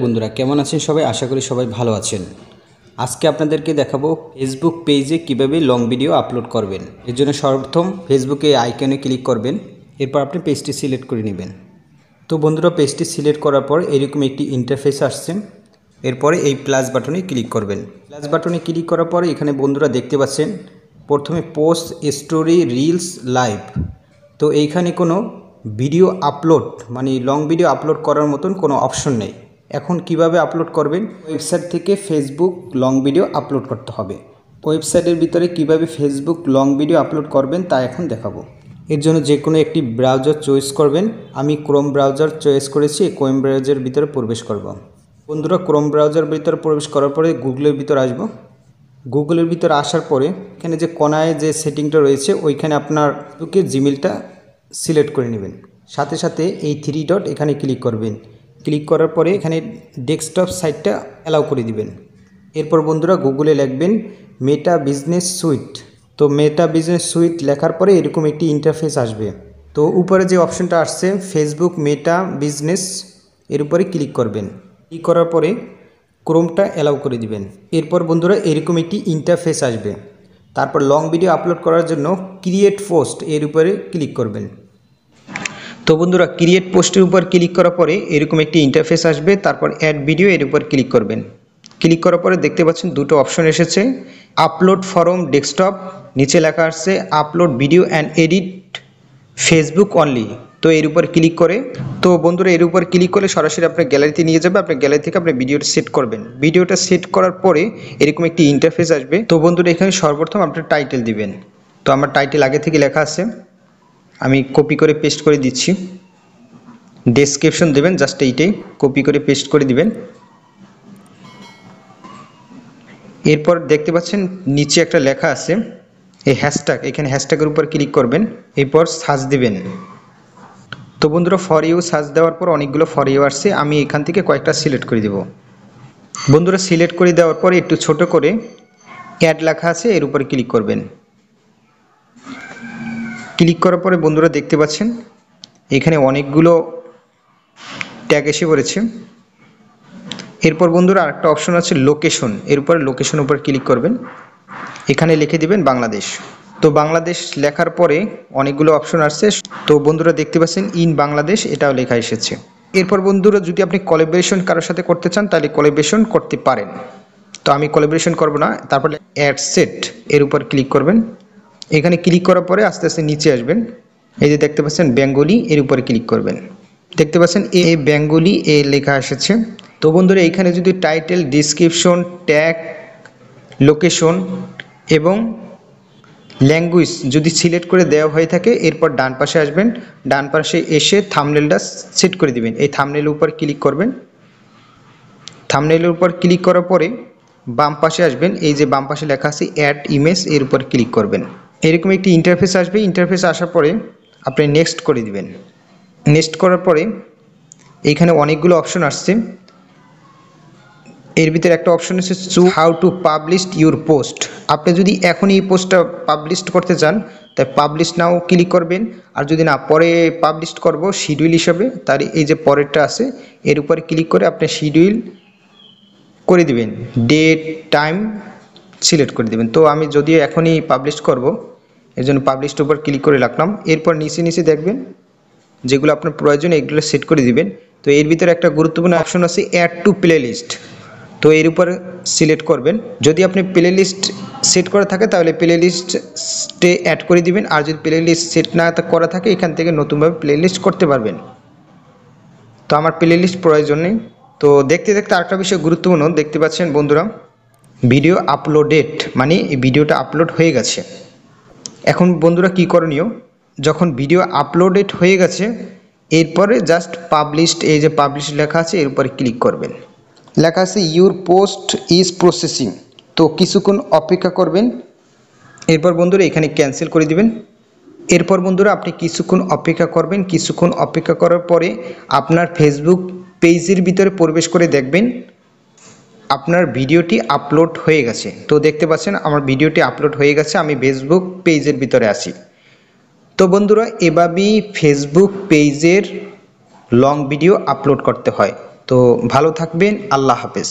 বন্ধুরা কেমন আছেন সবাই? আশা করি সবাই ভালো আছেন। আজকে আপনাদেরকে দেখাবো ফেসবুক পেজে কিভাবে লং ভিডিও আপলোড করবেন। এর জন্য সর্বপ্রথম ফেসবুকে আইকনে ক্লিক করবেন, এরপর আপনি পেজটি সিলেক্ট করে নেবেন। তো বন্ধুরা পেজটি সিলেক্ট করার পর এরকম একটি ইন্টারফেস আসছে। এরপরে এই প্লাস বাটনে ক্লিক করবেন। প্লাস বাটনে ক্লিক করার পরে এখানে বন্ধুরা দেখতে পাচ্ছেন প্রথমে পোস্ট, স্টোরি, রিলস, লাইভ। তো এইখানে কোনো ভিডিও আপলোড মানে লং ভিডিও আপলোড করার মতন কোনো অপশন নেই। এখন কিভাবে আপলোড করবেন? ওয়েবসাইট থেকে ফেসবুক লং ভিডিও আপলোড করতে হবে। ওয়েবসাইটের ভিতরে কিভাবে ফেসবুক লং ভিডিও আপলোড করবেন তা এখন দেখাবো। এর জন্য যে কোনো একটি ব্রাউজার চয়েস করবেন। আমি ক্রোম ব্রাউজার চয়েস করেছি। ক্রোম ব্রাউজারের ভিতরে প্রবেশ করব। বন্ধুরা ক্রোম ব্রাউজার ভিতরে প্রবেশ করার পরে গুগলের ভিতরে আসব। গুগলের ভিতরে আসার পরে এখানে যে কোনায় যে সেটিংটা রয়েছে ওইখানে আপনার ফেসবুকের জিমেলটা সিলেক্ট করে নেবেন। সাথে সাথে এই 3 ডট এখানে ক্লিক করবেন। ক্লিক করার পরে এখানে ডেস্কটপ সাইটটা অ্যালাউ করে দিবেন। এরপর বন্ধুরা গুগলে লিখবেন মেটা বিজনেস সুইট। তো মেটা বিজনেস সুইট লেখার পরে এরকম একটি ইন্টারফেস আসবে। তো উপরে যে অপশনটা আসছে ফেসবুক মেটা বিজনেস, এর উপরে ক্লিক করবেন। ক্লিক করার পরে ক্রোমটা অ্যালাউ করে দিবেন। এরপর বন্ধুরা এরকম একটি ইন্টারফেস আসবে। তারপর লং ভিডিও আপলোড করার জন্য ক্রিয়েট পোস্ট এর উপরে ক্লিক করবেন। তো বন্ধুরা ক্রিয়েট পোস্টের উপর ক্লিক করার পরে এরকম একটি ইন্টারফেস আসবে। তারপর অ্যাড ভিডিও এর উপর ক্লিক করবেন। ক্লিক করার পরে দেখতে পাচ্ছেন দুটো অপশন এসেছে, আপলোড ফরম ডেস্কটপ, নিচে লেখা আসছে upload video and edit Facebook only. তো এর উপর ক্লিক করে তো বন্ধুরা এর উপর ক্লিক করলে সরাসরি আপনার গ্যালারিতে নিয়ে যাবে। আপনার গ্যালারি থেকে আপনি ভিডিওটা সেট করবেন। ভিডিওটা সেট করার পরে এরকম একটি ইন্টারফেস আসবে। তো বন্ধুরা এখানে সর্বপ্রথম আপনার টাইটেল দিবেন। তো আমার টাইটেল আগে থেকে লেখা আছে, আমি কপি করে পেস্ট করে দিচ্ছি। ডেসক্রিপশন দেবেন, জাস্ট এইটাই কপি করে পেস্ট করে দিবেন। এরপর দেখতে পাচ্ছেন নিচে একটা লেখা আছে এই হ্যাশট্যাগ, এখানে হ্যাশট্যাগের উপর ক্লিক করবেন। এরপর সার্চ দিবেন। তো বন্ধুরা ফর ইউ সার্চ দেওয়ার পর অনেকগুলো ফর ইউ আসছে, আমি এখান থেকে কয়েকটা সিলেক্ট করে দেব। বন্ধুরা সিলেক্ট করে দেওয়ার পরে একটু ছোট করে অ্যাড লেখা আছে এর উপর ক্লিক করবেন। ক্লিক করার পরে বন্ধুরা দেখতে পাচ্ছেন এখানে অনেকগুলো ট্যাগ এসে পড়েছে। এরপর বন্ধুরা আরেকটা অপশন আছে লোকেশন, এর উপরে লোকেশন উপর ক্লিক করবেন। এখানে লিখে দিবেন বাংলাদেশ। তো বাংলাদেশ লেখার পরে অনেকগুলো অপশন আসছে। তো বন্ধুরা দেখতে পাচ্ছেন ইন বাংলাদেশ এটাও লেখা এসেছে। এরপর বন্ধুরা যদি আপনি কোলাবোরেশন কারোর সাথে করতে চান তাহলে কোলাবোরেশন করতে পারেন। তো আমি কোলাবোরেশন করব না। তারপর অ্যাড সেট এর উপর ক্লিক করবেন। এখানে ক্লিক করার পরে আস্তে আস্তে নিচে আসবেন। এই যে দেখতে পাচ্ছেন বেঙ্গলি, এর উপরে ক্লিক করবেন। দেখতে পাচ্ছেন এ বেঙ্গলি এ লেখা এসেছে। তো বন্ধুরা এইখানে যদি টাইটেল, ডিসক্রিপশন, ট্যাগ, লোকেশন এবং ল্যাঙ্গুয়েজ যদি সিলেক্ট করে দেওয়া হয়ে থাকে এরপর ডান পাশে আসবেন। ডান পাশে এসে থাম্বনেলটা সেট করে দিবেন। এই থাম্বনেলের উপর ক্লিক করবেন। থাম্বনেলের উপর ক্লিক করার পরে বাম পাশে আসবেন। এই যে বাম পাশে লেখা আছে অ্যাড ইমেজ, এর উপর ক্লিক করবেন। এরকম একটি ইন্টারফেস আসবে। ইন্টারফেস আসার পরে আপনি নেক্সট করে দিবেন। নেক্সট করার পরে এইখানে অনেকগুলো অপশন আসছে। এর ভিতরে একটা অপশন আছে choose how to publish your post. আপনি যদি এখন এই পোস্টটা পাবলিশ করতে চান তাই পাবলিশ নাও ক্লিক করবেন। আর যদি না পরে পাবলিশ করব শিডিউল হিসাবে, তার এই যে পরেরটা আছে এর উপরে ক্লিক করে আপনি শিডিউল করে দিবেন, ডেট টাইম সিলেক্ট করে দিবেন। তো আমি যদিও এখনই পাবলিশ করব এর জন্য পাবলিশড উপর ক্লিক করে রাখলাম। এরপর নিচে নিচে দেখবেন যেগুলো আপনার প্রয়োজন এগুলো সেট করে দিবেন। তো এর ভিতরে একটা গুরুত্বপূর্ণ অপশন আছে অ্যাড টু প্লে লিস্ট। তো এর উপর সিলেক্ট করবেন। যদি আপনি প্লে লিস্ট সেট করা থাকে তাহলে প্লে লিস্টে অ্যাড করে দিবেন। আর যদি প্লে লিস্ট সেট না করা থাকে এখান থেকে নতুনভাবে প্লে লিস্ট করতে পারবেন। তো আমার প্লে লিস্ট প্রয়োজন নেই। তো দেখতে দেখতে আরেকটা বিষয় গুরুত্বপূর্ণ, দেখতে পাচ্ছেন বন্ধুরা ভিডিও আপলোডেড মানে এই ভিডিওটা আপলোড হয়ে গেছে। এখন বন্ধুরা কি করণীয়, যখন ভিডিও আপলোডেড হয়ে গেছে এরপরে জাস্ট পাবলিশড, এই যে পাবলিশ লেখা আছে এর উপরে ক্লিক করবেন। লেখা আছে ইউর পোস্ট ইজ প্রসেসিং। তো কিছুক্ষণ অপেক্ষা করবেন। এরপর বন্ধুরা এখানে ক্যান্সেল করে দিবেন। এরপর বন্ধুরা আপনি কিছুক্ষণ অপেক্ষা করবেন। কিছুক্ষণ অপেক্ষা করার পরে আপনার ফেসবুক পেজের ভিতরে প্রবেশ করে দেখবেন আপনার ভিডিওটি আপলোড হয়ে গেছে। তো দেখতে পাচ্ছেন আমার ভিডিওটি আপলোড হয়ে গেছে। আমি ফেসবুক পেজের ভিতরে আছি। তো বন্ধুরা এভাবেই ফেসবুক পেজের লং ভিডিও আপলোড করতে হয়। তো তো ভালো থাকবেন, আল্লাহ হাফেজ।